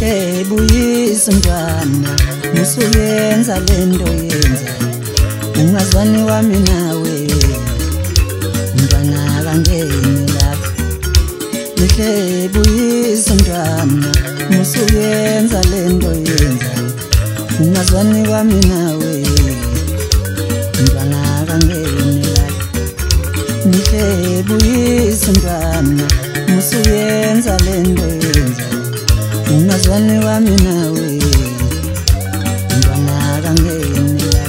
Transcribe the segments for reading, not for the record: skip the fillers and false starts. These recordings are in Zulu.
Mihle buyisa umntwana musuyenza lento yenza ungazwani wami nawe umntwana kangeni lapha Mihle buyisa umntwana musuyenza lento yenza ungazwani wami nawe umntwana kangeni lapha Mihle buyisa umntwana musuyenza lento yenza ungazwani wami nawe umntwana kangeni lapha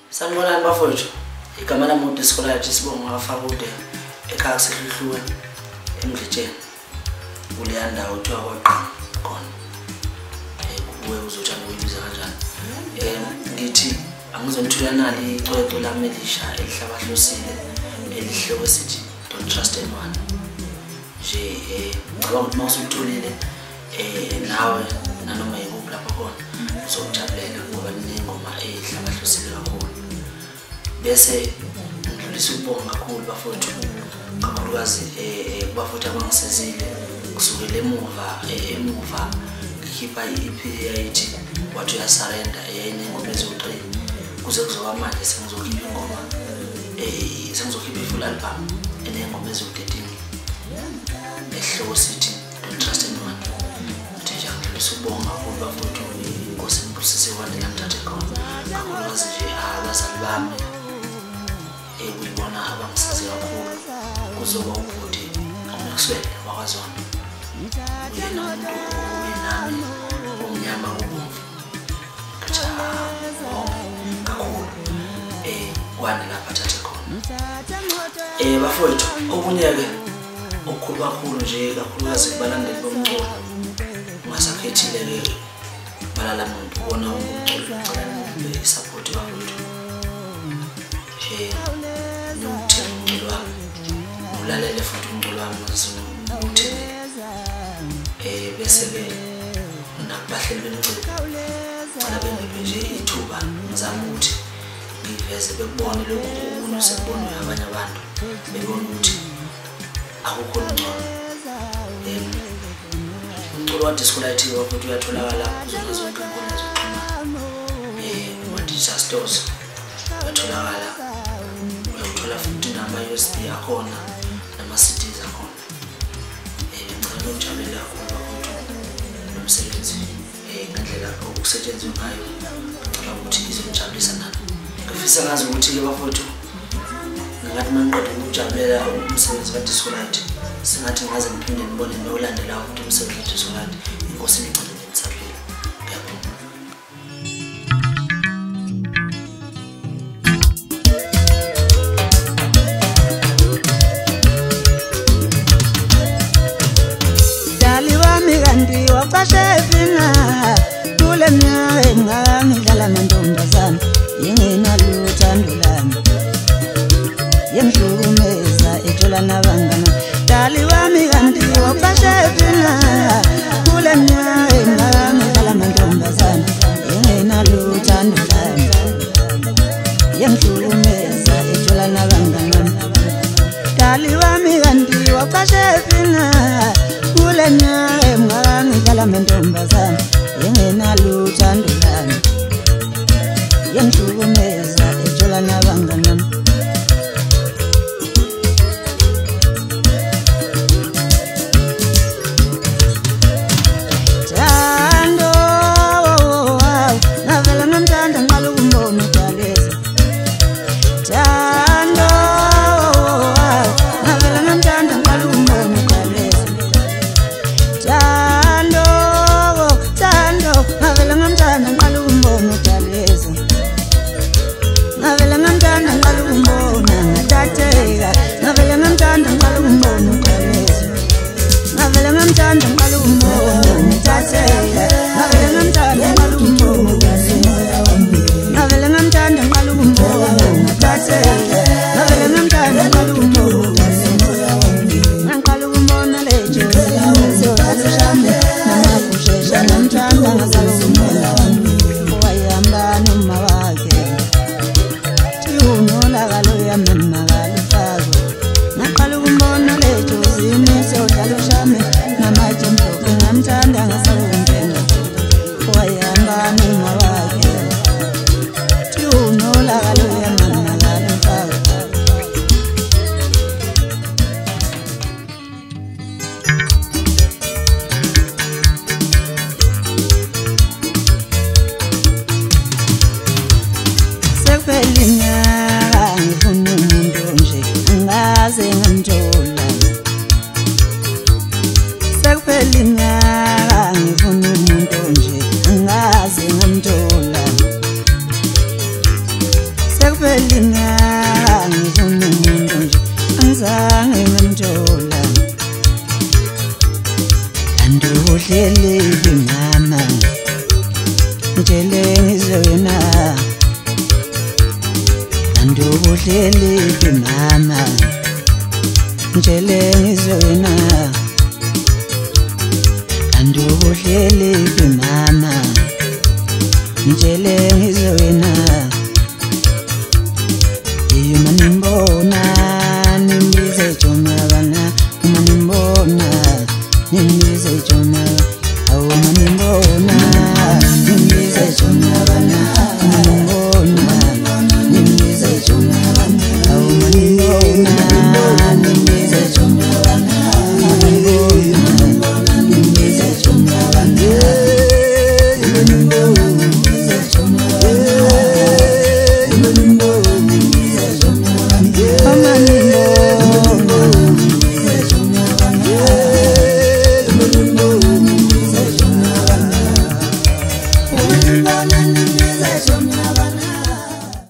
Sanibonani bafowethu, igama lami uDiscolathi Sibonga Mafakude ekhaya kuseHluhluwe eMdletshe kuleya ndawo kuthiwa kwaQa khona. Kuwe uzothanda ukuyibiza kanjani? Ngithi angizonithulana icwecwe lami elisha elihlabahlosile elihloko sithi Don't Trust Anyone. Nje ngicabanga ukuthi mawusutholile nawe nanoma yikuphi lapha khona uzojabulela ngoba ninengoma ehlabahlosile kakhulu. Bese ngidlulisa ukubonga kakhulu bafowethu kakhulukazi kubafowethu abangisizile kusukela emuva ngikhipha i-EP yayithi wathi uyasarenda eyayinengoma eziwu-3 kuze kuzoba manje sengizokhipha ingoma sengizokhipha i-full album enengoma eziwu-13 esihloko sithi Don't Trust Anyone. Ngithi nje ngidlulisa ukubonga kakhulu bafowethu inkosi engibusise kwandela ngithathe khona kakhulukazi nje abazali bami kuyibona abangisize kakhulu kuzoba ubhuti uMaxwell wakwaZondo uyena umuntu oyinami omnyama obomvu kakhulu kwani lapha thathe khona bafowethu okunye-ke okukhulu kakhulu nje kakhulukazi kubalandeli bomculo ungasakhethile-ke balala muntu ubona umculo ucela isapoti bafowethu ulalele futhi umculo wami uthini bese-ke nakubahleli bemculo cala bengiphe nje ithuba ngizama ukuthi ngiveze bekubone lokhu okunye sekubonwe abanye abantu bebona ukuthi akukho ngcono. Umculo waDiscolathi futhi uyatholakala kuzona zonke inkundla zokuxhumana kuma-digital stores uyatholakala uyawuthola futhi nama-USB akhona nama-CDs akhona. Ngicela ukujabulela kakhulu bafowethu nomsebenzi ngendlela okusetshenzwe ngayo ngicabanga ukuthi izonijabulisa nami. Ngifisa ngazi ukuthi-ke bafowethu ngathi mangiqeda ukujabulela umsebenzi kaDiscolathi singathi ngaze ngiphinde ngibone nolandela futhi umsebenzi kaDiscolathi inkosi ingcwele ngisaphila. Ngiyabonga. Waqashefina kule minyaka engangidlala mantombazana yengenaluthando lami yengihlukumeza ethola nabangana dali wami kanti waqashefina kule minyaka engangidlala mantombazana yengenaluthando lami yengihlukumeza ethola nabangana dali wami kanti waqashefina kule minyaka engangidlala mantombazana yengenaluthando lami yengihlukumeza ethola nabangana ngasazumela wayamba noma wakhe unola kaloya mama kalifako ngaqala ukumbona lejozini sewudlala ushame namatshe mhlophe ngamthanda ngasazumela wayamba noma wakhe unola kaloya mama kalifako Sekuphelina ngifuna umuntu nje angaze ngamthola Sekuphelina ngifuna umuntu nje angaze ngamthola Sekuphelina ngifuna umuntu nje angizange ngamthola Anduhlelile mama ngitshele ngizoyena Anduhlelile mama ngitshele ngizoyena Anduhlelile mama ngitshele